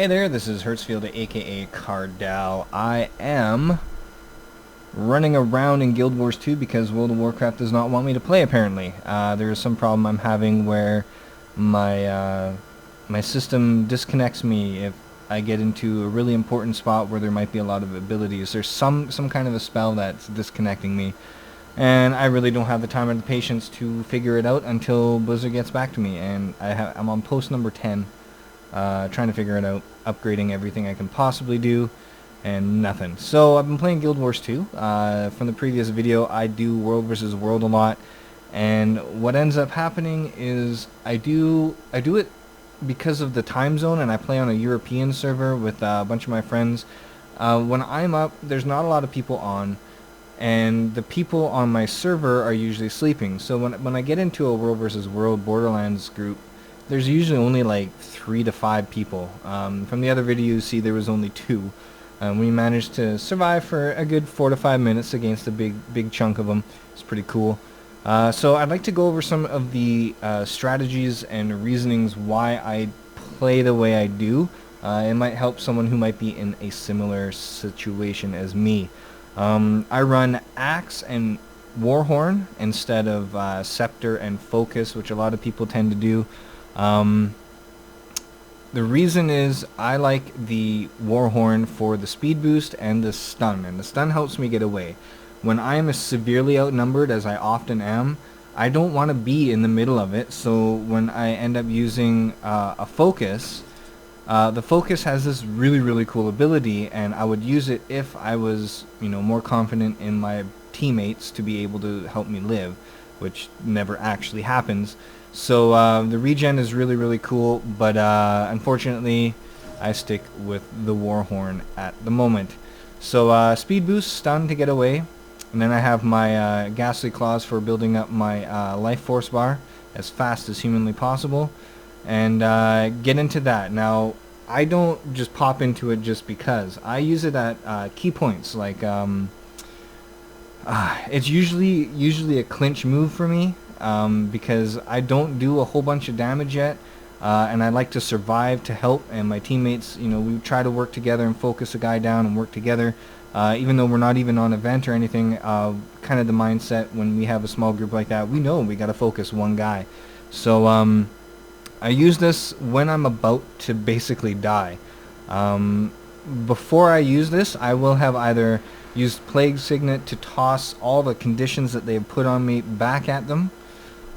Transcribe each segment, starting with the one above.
Hey there, this is Hurtzfield, aka Cardal. I am running around in Guild Wars 2 because World of Warcraft does not want me to play, apparently. There is some problem I'm having where my system disconnects me if I get into a really important spot where there might be a lot of abilities. There's some kind of a spell that's disconnecting me, and I really don't have the time or the patience to figure it out until Blizzard gets back to me, and I'm on post number 10. Trying to figure it out, upgrading everything I can possibly do, and nothing. So I've been playing Guild Wars 2. From the previous video, I do World versus World a lot, and what ends up happening is I do it because of the time zone, and I play on a European server with a bunch of my friends. When I'm up, there's not a lot of people on, and the people on my server are usually sleeping. So when I get into a World versus World Borderlands group, there's usually only like 3 to 5 people. From the other video you see there was only 2. We managed to survive for a good 4 to 5 minutes against a big chunk of them. It's pretty cool. So I'd like to go over some of the strategies and reasonings why I play the way I do. It might help someone who might be in a similar situation as me. I run Axe and Warhorn instead of Scepter and Focus, which a lot of people tend to do. The reason is I like the Warhorn for the speed boost and the stun, and the stun helps me get away. When I am severely outnumbered, as I often am, I don't want to be in the middle of it, so when I end up using a focus, the focus has this really cool ability, and I would use it if I was, more confident in my teammates to be able to help me live, which never actually happens. So the regen is really cool, but unfortunately I stick with the Warhorn at the moment. So speed boost, stun to get away, and then I have my Ghastly Claws for building up my life force bar as fast as humanly possible, and get into that. Now I don't just pop into it just because. I use it at key points, like it's usually a clinch move for me. Because I don't do a whole bunch of damage yet, and I like to survive to help, and my teammates, we try to work together and focus a guy down and work together, even though we're not even on event or anything. Kind of the mindset when we have a small group like that, we know we gotta focus one guy. So I use this when I'm about to basically die. Before I use this, I will have either used Plague Signet to toss all the conditions that they've put on me back at them.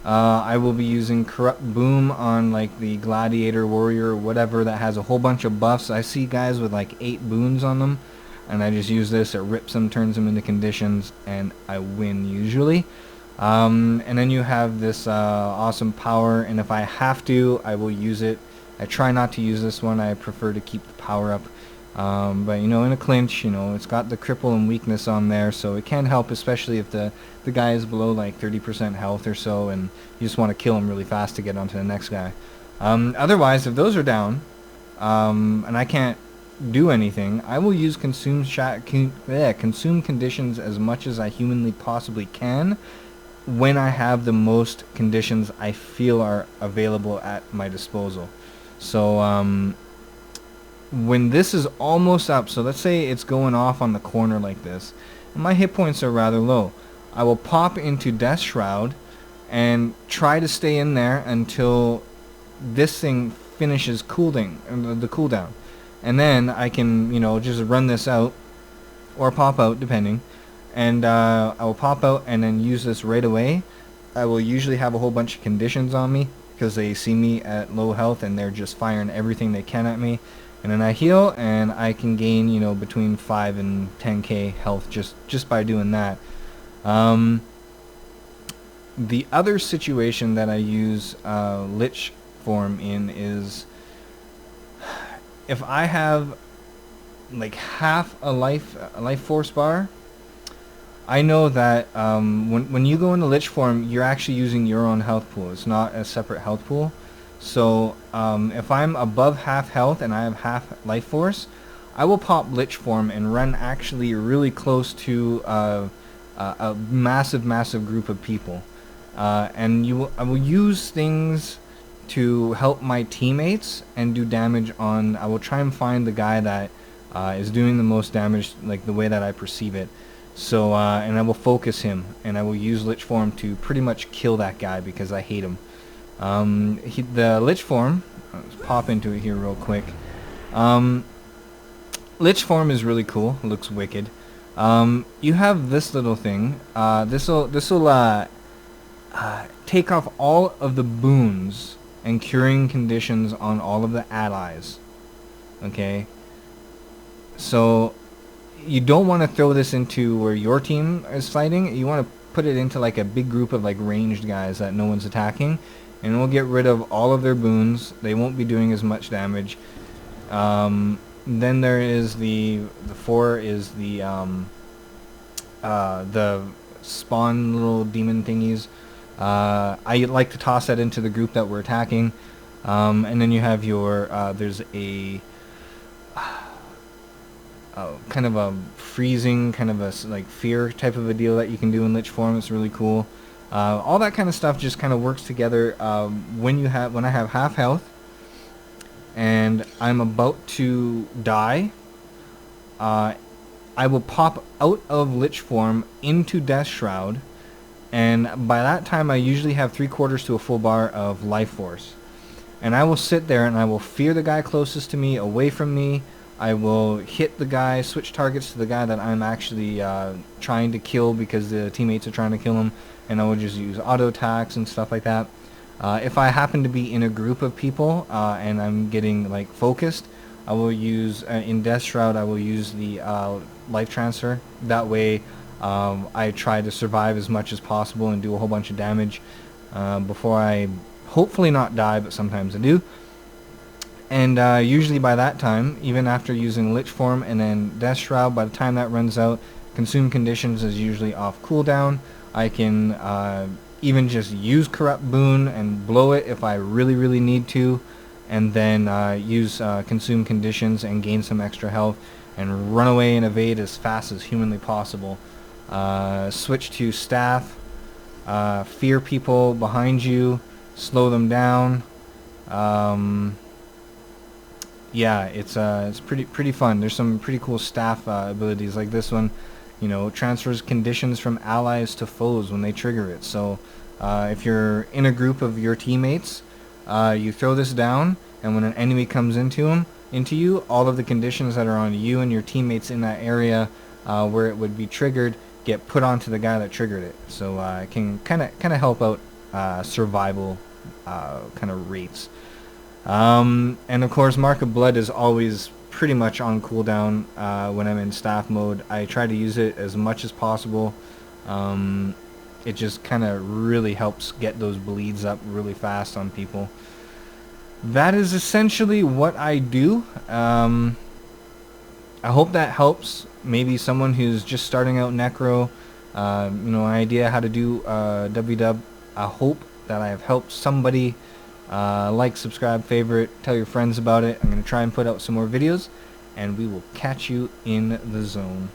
I will be using Corrupt Boom on like the Gladiator, Warrior, or whatever that has a whole bunch of buffs. I see guys with like 8 boons on them, and I just use this. It rips them, turns them into conditions, and I win usually. And then you have this awesome power, and if I have to, I will use it. I try not to use this one. I prefer to keep the power up. But in a clinch, it's got the cripple and weakness on there, so it can help, especially if the guy is below like 30% health or so, and you just want to kill him really fast to get onto the next guy. Otherwise, if those are down, and I can't do anything, I will use consume conditions as much as I humanly possibly can when I have the most conditions I feel are available at my disposal. So when this is almost up, so let's say it's going off on the corner like this, and my hit points are rather low, I will pop into Death Shroud and try to stay in there until this thing finishes the cooldown, and then I can just run this out or pop out depending, and I will pop out and then use this right away. I will usually have a whole bunch of conditions on me because they see me at low health and they're just firing everything they can at me. And then I heal, and I can gain, between 5 and 10k health just by doing that. The other situation that I use Lich form in is if I have like half a life force bar. I know that when you go into Lich form, you're actually using your own health pool. It's not a separate health pool. So if I'm above half health and I have half life force, I will pop Lich form and run actually really close to a massive group of people. And I will use things to help my teammates and do damage on. I will try and find the guy that is doing the most damage, like the way that I perceive it. So and I will focus him, and I will use Lich Form to pretty much kill that guy because I hate him. The Lich Form, let's pop into it here real quick. Lich Form is really cool. It looks wicked. You have this little thing. This'll take off all of the boons and curing conditions on all of the allies. Okay. So you don't want to throw this into where your team is fighting. You want to put it into like a big group of like ranged guys that no one's attacking, and we'll get rid of all of their boons. They won't be doing as much damage. Then there is the 4 is the spawn little demon thingies. I like to toss that into the group that we're attacking. And then you have your there's a kind of a freezing, kind of a like fear type of a deal that you can do in Lich Form. It's really cool. All that kind of stuff just kind of works together. When I have half health and I'm about to die, I will pop out of Lich Form into Death Shroud, and by that time I usually have 3/4 to a full bar of life force. And I will sit there and I will fear the guy closest to me, away from me. I will hit the guy, switch targets to the guy that I'm actually trying to kill because the teammates are trying to kill him, and I will just use auto attacks and stuff like that. If I happen to be in a group of people and I'm getting like focused, I will use in Death Shroud I will use the life transfer. That way I try to survive as much as possible and do a whole bunch of damage before I hopefully not die, but sometimes I do. And usually by that time, even after using Lich Form and then Death Shroud, by the time that runs out, Consume Conditions is usually off cooldown. I can even just use Corrupt Boon and blow it if I really, really need to, and then use Consume Conditions and gain some extra health and run away and evade as fast as humanly possible. Switch to Staff, fear people behind you, slow them down. Yeah, it's pretty fun. There's some pretty cool staff abilities like this one. You know, transfers conditions from allies to foes when they trigger it. So if you're in a group of your teammates, you throw this down, and when an enemy comes into you, all of the conditions that are on you and your teammates in that area where it would be triggered get put onto the guy that triggered it. So it can kind of help out survival kind of rates. And of course, Mark of Blood is always pretty much on cooldown when I'm in staff mode. I try to use it as much as possible. It just kind of really helps get those bleeds up really fast on people. That is essentially what I do. I hope that helps maybe someone who's just starting out Necro, you know, an idea how to do WW. I hope that I have helped somebody. Like, subscribe, favorite, tell your friends about it. I'm going to try and put out some more videos, and we will catch you in the zone.